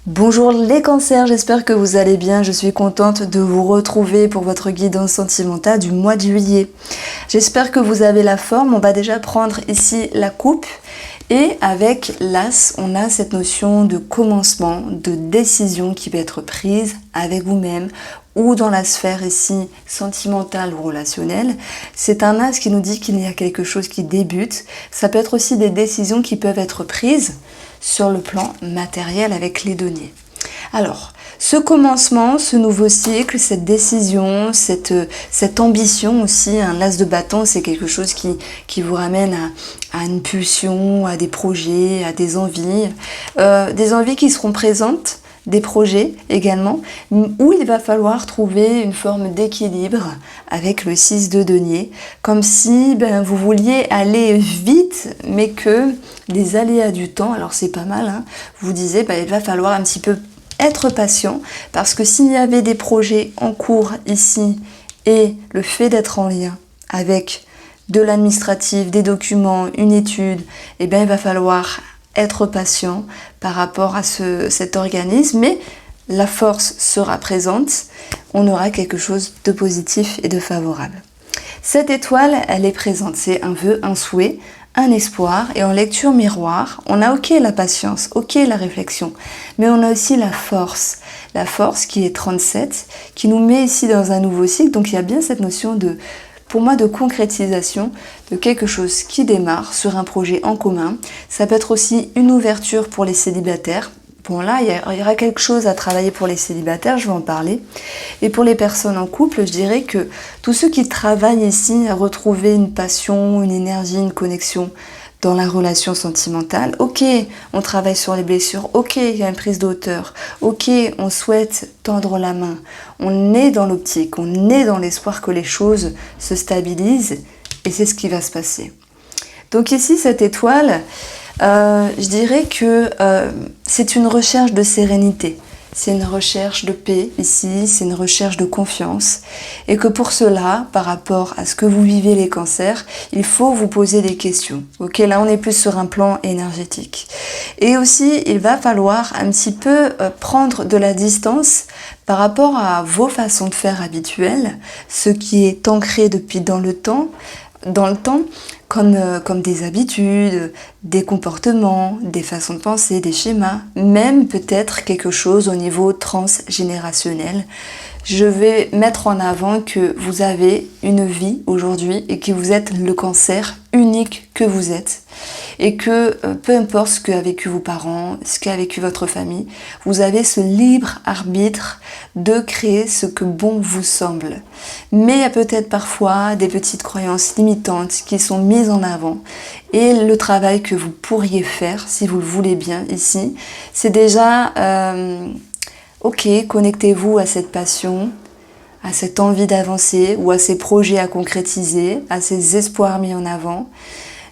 Bonjour les cancers, j'espère que vous allez bien. Je suis contente de vous retrouver pour votre guidance sentimentale du mois de juillet. J'espère que vous avez la forme. On va déjà prendre ici la coupe. Et avec l'As, on a cette notion de commencement, de décision qui peut être prise avec vous-même ou dans la sphère ici sentimentale ou relationnelle. C'est un As qui nous dit qu'il y a quelque chose qui débute. Ça peut être aussi des décisions qui peuvent être prises sur le plan matériel avec les deniers. Alors, ce commencement, ce nouveau cycle, cette décision, cette ambition aussi, un as de bâton, c'est quelque chose qui vous ramène à une pulsion, à des projets, à des envies qui seront présentes, des projets également, où il va falloir trouver une forme d'équilibre avec le 6 de denier, comme si vous vouliez aller vite, mais que les aléas du temps, alors c'est pas mal, hein, vous disiez, il va falloir un petit peu être patient, parce que s'il y avait des projets en cours ici, et le fait d'être en lien avec de l'administratif, des documents, une étude, il va falloir être patient par rapport à cet organisme, mais la force sera présente, on aura quelque chose de positif et de favorable. Cette étoile, elle est présente, c'est un vœu, un souhait, un espoir, et en lecture miroir, on a ok la patience, ok la réflexion, mais on a aussi la force qui est 37, qui nous met ici dans un nouveau cycle, donc il y a bien cette notion pour moi, de concrétisation de quelque chose qui démarre sur un projet en commun. Ça peut être aussi une ouverture pour les célibataires. Bon là, il y aura quelque chose à travailler pour les célibataires, je vais en parler. Et pour les personnes en couple, je dirais que tous ceux qui travaillent ici à retrouver une passion, une énergie, une connexion dans la relation sentimentale, ok, on travaille sur les blessures, ok, il y a une prise de hauteur, ok, on souhaite tendre la main, on est dans l'optique, on est dans l'espoir que les choses se stabilisent, et c'est ce qui va se passer. Donc ici, cette étoile, je dirais que c'est une recherche de sérénité, c'est une recherche de paix ici, c'est une recherche de confiance, et que pour cela, par rapport à ce que vous vivez les cancers, il faut vous poser des questions. Ok, là on est plus sur un plan énergétique. Et aussi, il va falloir un petit peu prendre de la distance par rapport à vos façons de faire habituelles, ce qui est ancré depuis dans le temps, comme des habitudes, des comportements, des façons de penser, des schémas, même peut-être quelque chose au niveau transgénérationnel. Je vais mettre en avant que vous avez une vie aujourd'hui et que vous êtes le cancer unique que vous êtes. Et que peu importe ce qu'a vécu vos parents, ce qu'a vécu votre famille, vous avez ce libre arbitre de créer ce que bon vous semble. Mais il y a peut-être parfois des petites croyances limitantes qui sont mises en avant. Et le travail que vous pourriez faire, si vous le voulez bien ici, c'est déjà, ok, connectez-vous à cette passion, à cette envie d'avancer ou à ces projets à concrétiser, à ces espoirs mis en avant.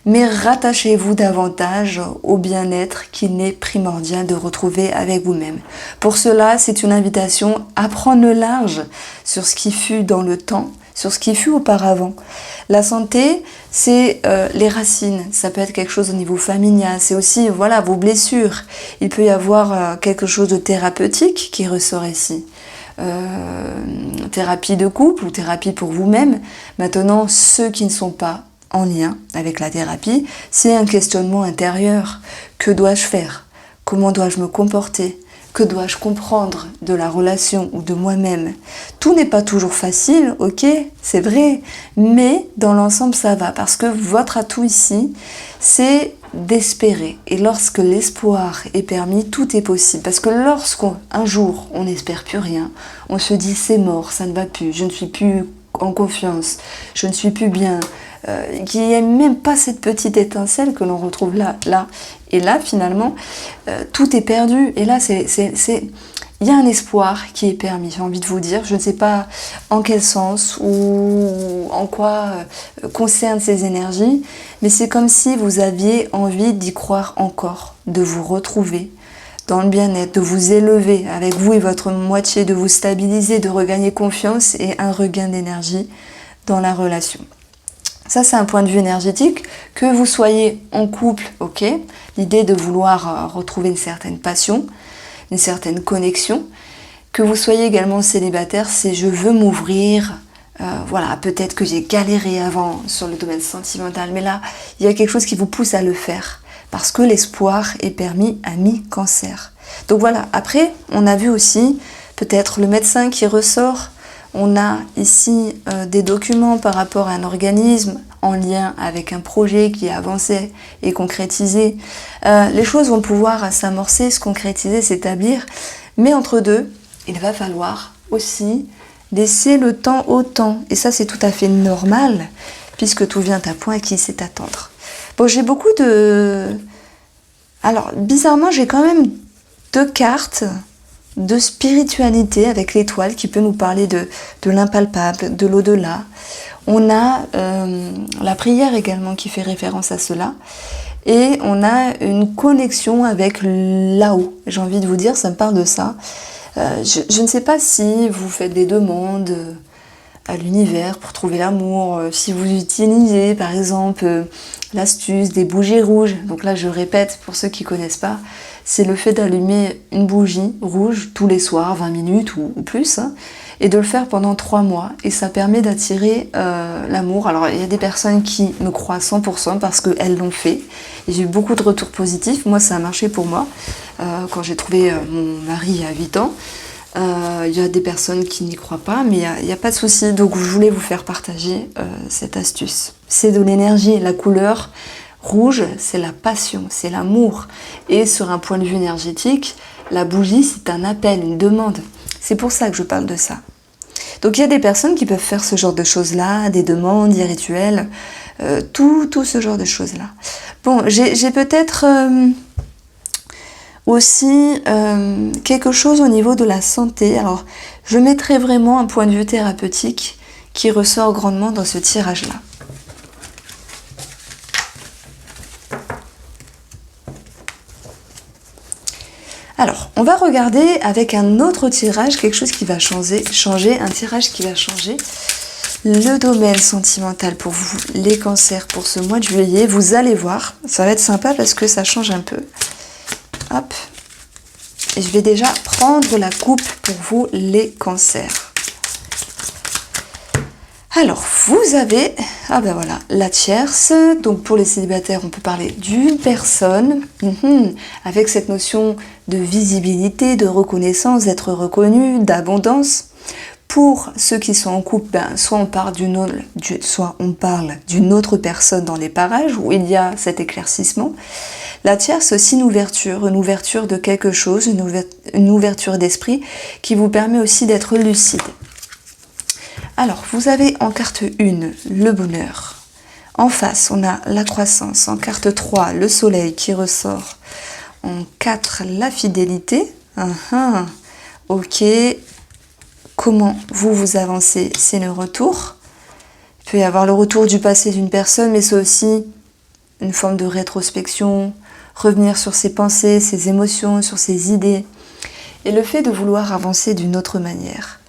Mais rattachez-vous davantage au bien-être qu'il est primordial de retrouver avec vous-même. Pour cela, c'est une invitation à prendre le large sur ce qui fut dans le temps, sur ce qui fut auparavant. La santé, c'est les racines, ça peut être quelque chose au niveau familial, c'est aussi vos blessures. Il peut y avoir quelque chose de thérapeutique qui ressort ici. Thérapie de couple ou thérapie pour vous-même. Maintenant, ceux qui ne sont pas en lien avec la thérapie, c'est un questionnement intérieur. Que dois-je faire? Comment dois-je me comporter? Que dois-je comprendre de la relation ou de moi-même? Tout n'est pas toujours facile, ok, c'est vrai, mais dans l'ensemble ça va, parce que votre atout ici, c'est d'espérer. Et lorsque l'espoir est permis, tout est possible. Parce que lorsqu'un jour, on n'espère plus rien, on se dit c'est mort, ça ne va plus, je ne suis plus en confiance, je ne suis plus bien, qu'il n'y ait même pas cette petite étincelle que l'on retrouve là. Et là, finalement, tout est perdu. Et là, il y a un espoir qui est permis, j'ai envie de vous dire. Je ne sais pas en quel sens ou en quoi concernent ces énergies, mais c'est comme si vous aviez envie d'y croire encore, de vous retrouver dans le bien-être, de vous élever avec vous et votre moitié, de vous stabiliser, de regagner confiance et un regain d'énergie dans la relation. Ça, c'est un point de vue énergétique. Que vous soyez en couple, ok, l'idée de vouloir retrouver une certaine passion, une certaine connexion. Que vous soyez également célibataire, c'est je veux m'ouvrir. Voilà, peut-être que j'ai galéré avant sur le domaine sentimental, mais là, il y a quelque chose qui vous pousse à le faire. Parce que l'espoir est permis à mi-cancer. Donc voilà, après, on a vu aussi peut-être le médecin qui ressort. On a ici des documents par rapport à un organisme en lien avec un projet qui est avancé et concrétisé. Les choses vont pouvoir s'amorcer, se concrétiser, s'établir. Mais entre deux, il va falloir aussi laisser le temps au temps. Et ça, c'est tout à fait normal, puisque tout vient à point qui sait attendre. Bon, j'ai beaucoup de... Alors, bizarrement, j'ai quand même 2 cartes de spiritualité avec l'étoile qui peut nous parler de l'impalpable, de l'au-delà. On a la prière également qui fait référence à cela. Et on a une connexion avec là-haut. J'ai envie de vous dire, ça me parle de ça. Je ne sais pas si vous faites des demandes à l'univers pour trouver l'amour, si vous utilisez par exemple l'astuce des bougies rouges. Donc là je répète pour ceux qui ne connaissent pas, c'est le fait d'allumer une bougie rouge tous les soirs, 20 minutes ou plus, hein, et de le faire pendant 3 mois. Et ça permet d'attirer l'amour. Alors il y a des personnes qui me croient 100% parce qu'elles l'ont fait. Et j'ai eu beaucoup de retours positifs. Moi ça a marché pour moi quand j'ai trouvé mon mari à 8 ans. Il y a des personnes qui n'y croient pas, mais il n'y a pas de souci. Donc je voulais vous faire partager cette astuce. C'est de l'énergie. La couleur rouge, c'est la passion, c'est l'amour. Et sur un point de vue énergétique, la bougie, c'est un appel, une demande. C'est pour ça que je parle de ça. Donc il y a des personnes qui peuvent faire ce genre de choses-là, des demandes, des rituels, tout ce genre de choses-là. Bon, j'ai peut-être... aussi quelque chose au niveau de la santé. Alors, je mettrai vraiment un point de vue thérapeutique qui ressort grandement dans ce tirage-là. Alors, on va regarder avec un autre tirage, quelque chose qui va changer, un tirage qui va changer. Le domaine sentimental pour vous, les cancers pour ce mois de juillet. Vous allez voir, ça va être sympa parce que ça change un peu. Hop. Et je vais déjà prendre la coupe pour vous, les cancers. Alors, vous avez, ah ben voilà, la tierce. Donc pour les célibataires, on peut parler d'une personne, avec cette notion de visibilité, de reconnaissance, d'être reconnu, d'abondance. Pour ceux qui sont en couple, soit on parle d'une autre personne dans les parages où il y a cet éclaircissement. La tierce, c'est aussi une ouverture de quelque chose, une ouverture d'esprit qui vous permet aussi d'être lucide. Alors, vous avez en carte 1, le bonheur. En face, on a la croissance. En carte 3, le soleil qui ressort. En 4, la fidélité. Ok. Comment vous avancez, c'est le retour. Il peut y avoir le retour du passé d'une personne, mais c'est aussi une forme de rétrospection, revenir sur ses pensées, ses émotions, sur ses idées, et le fait de vouloir avancer d'une autre manière.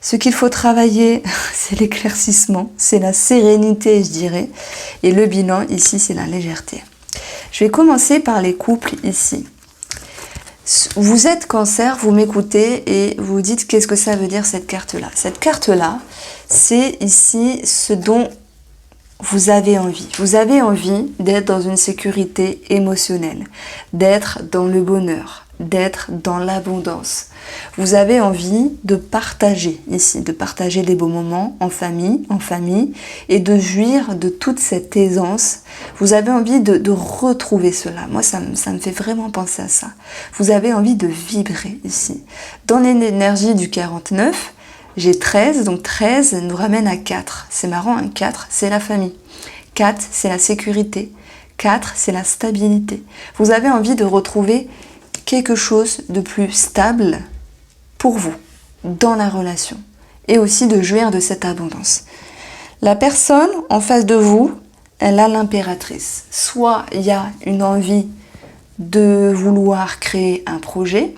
Ce qu'il faut travailler, c'est l'éclaircissement, c'est la sérénité, je dirais, et le bilan, ici, c'est la légèreté. Je vais commencer par les couples, ici. Vous êtes cancer, vous m'écoutez et vous dites qu'est-ce que ça veut dire cette carte-là. Cette carte-là, c'est ici ce dont vous avez envie. Vous avez envie d'être dans une sécurité émotionnelle, d'être dans le bonheur, d'être dans l'abondance. Vous avez envie de partager ici, de partager des beaux moments en famille, et de jouir de toute cette aisance. Vous avez envie de retrouver cela. Moi, ça me fait vraiment penser à ça. Vous avez envie de vibrer ici. Dans l'énergie du 49, j'ai 13, donc 13 nous ramène à 4. C'est marrant, hein, 4, c'est la famille. 4, c'est la sécurité. 4, c'est la stabilité. Vous avez envie de retrouver quelque chose de plus stable pour vous, dans la relation, et aussi de jouir de cette abondance. La personne en face de vous, elle a l'impératrice. Soit il y a une envie de vouloir créer un projet,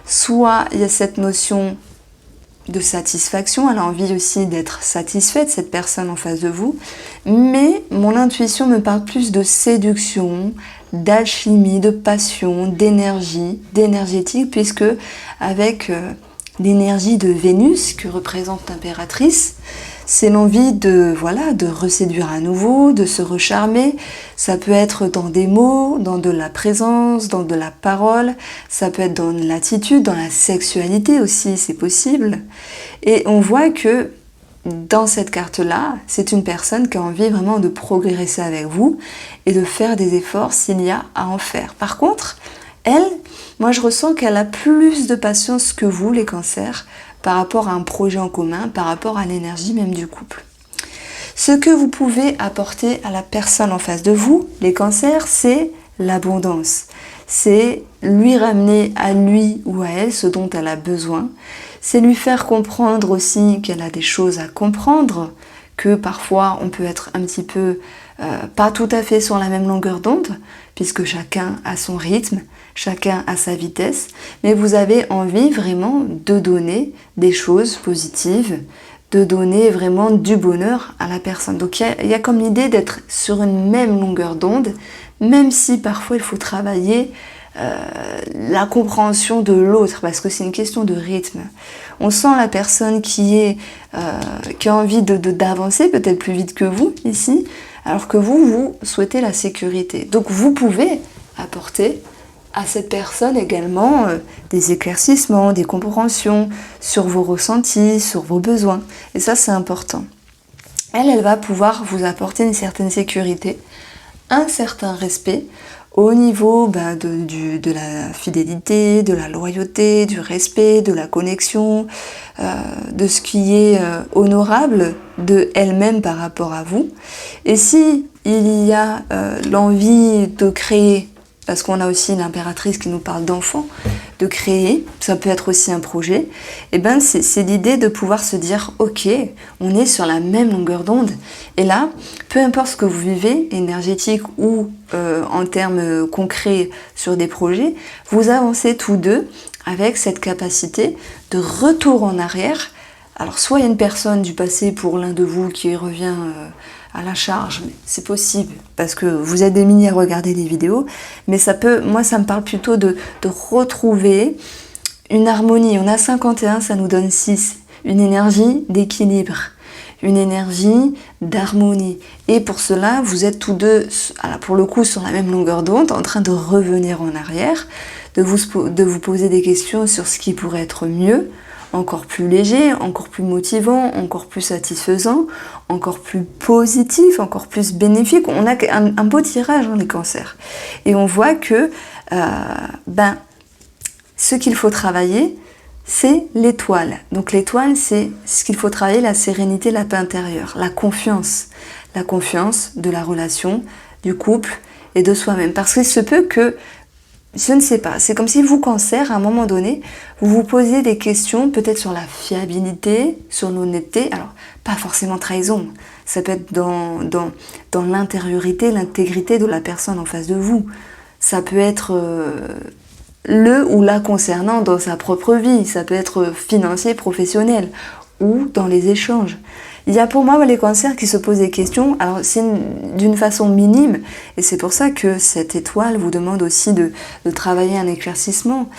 soit il y a cette notion de satisfaction, elle a envie aussi d'être satisfaite, cette personne en face de vous, mais mon intuition me parle plus de séduction, d'alchimie, de passion, d'énergie, d'énergétique, puisque avec l'énergie de Vénus que représente l'impératrice, c'est l'envie de reséduire à nouveau, de se recharmer. Ça peut être dans des mots, dans de la présence, dans de la parole. Ça peut être dans l'attitude, dans la sexualité aussi, c'est possible. Et on voit que dans cette carte-là, c'est une personne qui a envie vraiment de progresser avec vous et de faire des efforts s'il y a à en faire. Par contre, elle, moi je ressens qu'elle a plus de patience que vous, les cancers, par rapport à un projet en commun, par rapport à l'énergie même du couple. Ce que vous pouvez apporter à la personne en face de vous, les cancers, c'est l'abondance. C'est lui ramener à lui ou à elle ce dont elle a besoin. C'est lui faire comprendre aussi qu'elle a des choses à comprendre, que parfois on peut être un petit peu pas tout à fait sur la même longueur d'onde, puisque chacun a son rythme, chacun a sa vitesse, mais vous avez envie vraiment de donner des choses positives, de donner vraiment du bonheur à la personne. Donc il y a comme l'idée d'être sur une même longueur d'onde, même si parfois il faut travailler la compréhension de l'autre, parce que c'est une question de rythme. On sent la personne qui a envie d'avancer peut-être plus vite que vous ici, alors que vous souhaitez la sécurité. Donc vous pouvez apporter à cette personne également des éclaircissements, des compréhensions sur vos ressentis, sur vos besoins. Et ça, c'est important. Elle va pouvoir vous apporter une certaine sécurité, un certain respect au niveau de la fidélité, de la loyauté, du respect, de la connexion, de ce qui est honorable de elle-même par rapport à vous. Et si il y a l'envie de créer, parce qu'on a aussi l'impératrice qui nous parle d'enfants, de créer, ça peut être aussi un projet, et ben c'est l'idée de pouvoir se dire ok, on est sur la même longueur d'onde, et là, peu importe ce que vous vivez, énergétique ou en termes concrets sur des projets, vous avancez tous deux avec cette capacité de retour en arrière. Alors soit il y a une personne du passé pour l'un de vous qui revient à la charge, mais c'est possible parce que vous êtes des milliers à regarder des vidéos, mais moi ça me parle plutôt de retrouver une harmonie. On a 51, ça nous donne 6, une énergie d'équilibre, une énergie d'harmonie. Et pour cela, vous êtes tous deux, pour le coup, sur la même longueur d'onde, en train de revenir en arrière, de vous poser des questions sur ce qui pourrait être mieux, encore plus léger, encore plus motivant, encore plus satisfaisant, encore plus positif, encore plus bénéfique. On a un beau tirage dans les cancers. Et on voit que ce qu'il faut travailler, c'est l'étoile. Donc l'étoile, c'est ce qu'il faut travailler, la sérénité, la paix intérieure, la confiance de la relation, du couple et de soi-même. Parce qu'il se peut que, je ne sais pas, c'est comme si vous, cancer, à un moment donné, vous vous posiez des questions peut-être sur la fiabilité, sur l'honnêteté, alors pas forcément trahison, ça peut être dans l'intériorité, l'intégrité de la personne en face de vous. Ça peut être le ou la concernant dans sa propre vie, ça peut être financier, professionnel, ou dans les échanges. Il y a pour moi les cancers qui se posent des questions, alors c'est d'une façon minime, et c'est pour ça que cette étoile vous demande aussi de travailler un éclaircissement.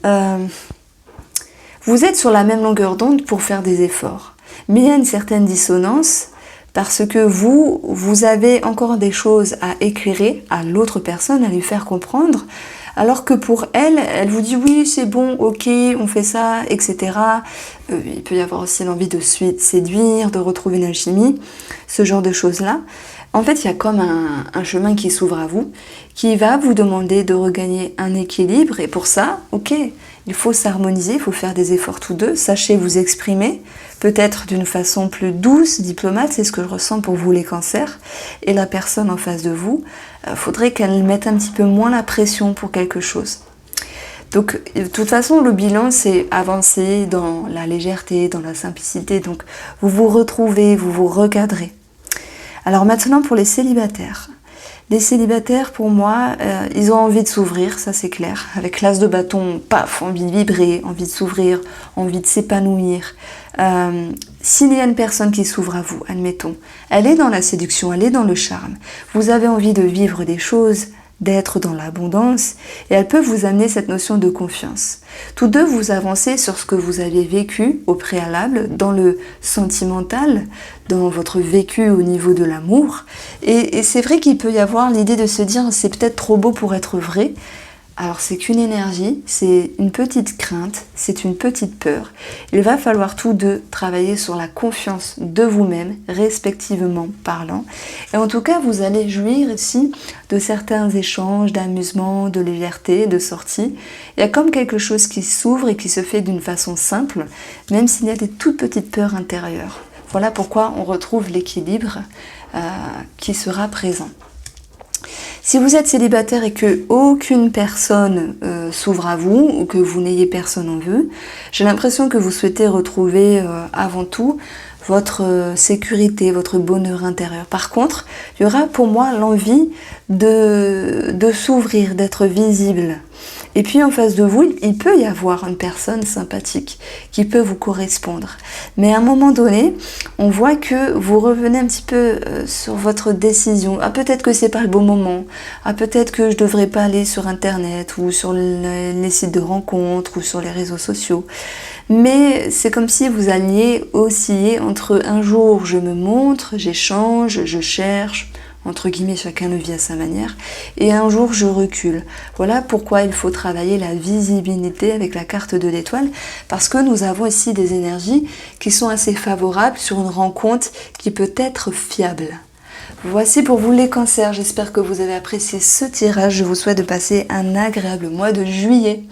Vous êtes sur la même longueur d'onde pour faire des efforts, mais il y a une certaine dissonance, parce que vous avez encore des choses à éclairer à l'autre personne, à lui faire comprendre, alors que pour elle, elle vous dit oui, c'est bon, ok, on fait ça, etc. Il peut y avoir aussi l'envie de séduire, de retrouver une alchimie, ce genre de choses-là. En fait, il y a comme un chemin qui s'ouvre à vous, qui va vous demander de regagner un équilibre. Et pour ça, ok, il faut s'harmoniser, il faut faire des efforts tous deux. Sachez vous exprimer, peut-être d'une façon plus douce, diplomate, c'est ce que je ressens pour vous les cancers. Et la personne en face de vous, faudrait qu'elle mette un petit peu moins la pression pour quelque chose. Donc, de toute façon, le bilan, c'est avancer dans la légèreté, dans la simplicité. Donc, vous vous retrouvez, vous vous recadrez. Alors maintenant, pour les célibataires. Les célibataires, pour moi, ils ont envie de s'ouvrir, ça c'est clair. Avec l'as de bâton, paf, envie de vibrer, envie de s'ouvrir, envie de s'épanouir. S'il y a une personne qui s'ouvre à vous, admettons, elle est dans la séduction, elle est dans le charme. Vous avez envie de vivre des choses d'être dans l'abondance et elle peut vous amener cette notion de confiance. Tous deux, vous avancez sur ce que vous avez vécu au préalable, dans le sentimental, dans votre vécu au niveau de l'amour. Et c'est vrai qu'il peut y avoir l'idée de se dire c'est peut-être trop beau pour être vrai. Alors c'est qu'une énergie, c'est une petite crainte, c'est une petite peur. Il va falloir tous deux travailler sur la confiance de vous-même, respectivement parlant. Et en tout cas, vous allez jouir ici de certains échanges, d'amusement, de légèreté, de sortie. Il y a comme quelque chose qui s'ouvre et qui se fait d'une façon simple, même s'il y a des toutes petites peurs intérieures. Voilà pourquoi on retrouve l'équilibre qui sera présent. Si vous êtes célibataire et que aucune personne s'ouvre à vous ou que vous n'ayez personne en vue, j'ai l'impression que vous souhaitez retrouver avant tout votre sécurité, votre bonheur intérieur. Par contre, il y aura pour moi l'envie de s'ouvrir, d'être visible. Et puis en face de vous, il peut y avoir une personne sympathique qui peut vous correspondre. Mais à un moment donné, on voit que vous revenez un petit peu sur votre décision. Ah, peut-être que c'est pas le bon moment. Ah, peut-être que je devrais pas aller sur Internet ou sur les sites de rencontres ou sur les réseaux sociaux. Mais c'est comme si vous alliez osciller entre un jour je me montre, j'échange, je cherche, entre guillemets, chacun le vit à sa manière, et un jour je recule. Voilà pourquoi il faut travailler la visibilité avec la carte de l'étoile, parce que nous avons ici des énergies qui sont assez favorables sur une rencontre qui peut être fiable. Voici pour vous les cancers, j'espère que vous avez apprécié ce tirage, je vous souhaite de passer un agréable mois de juillet.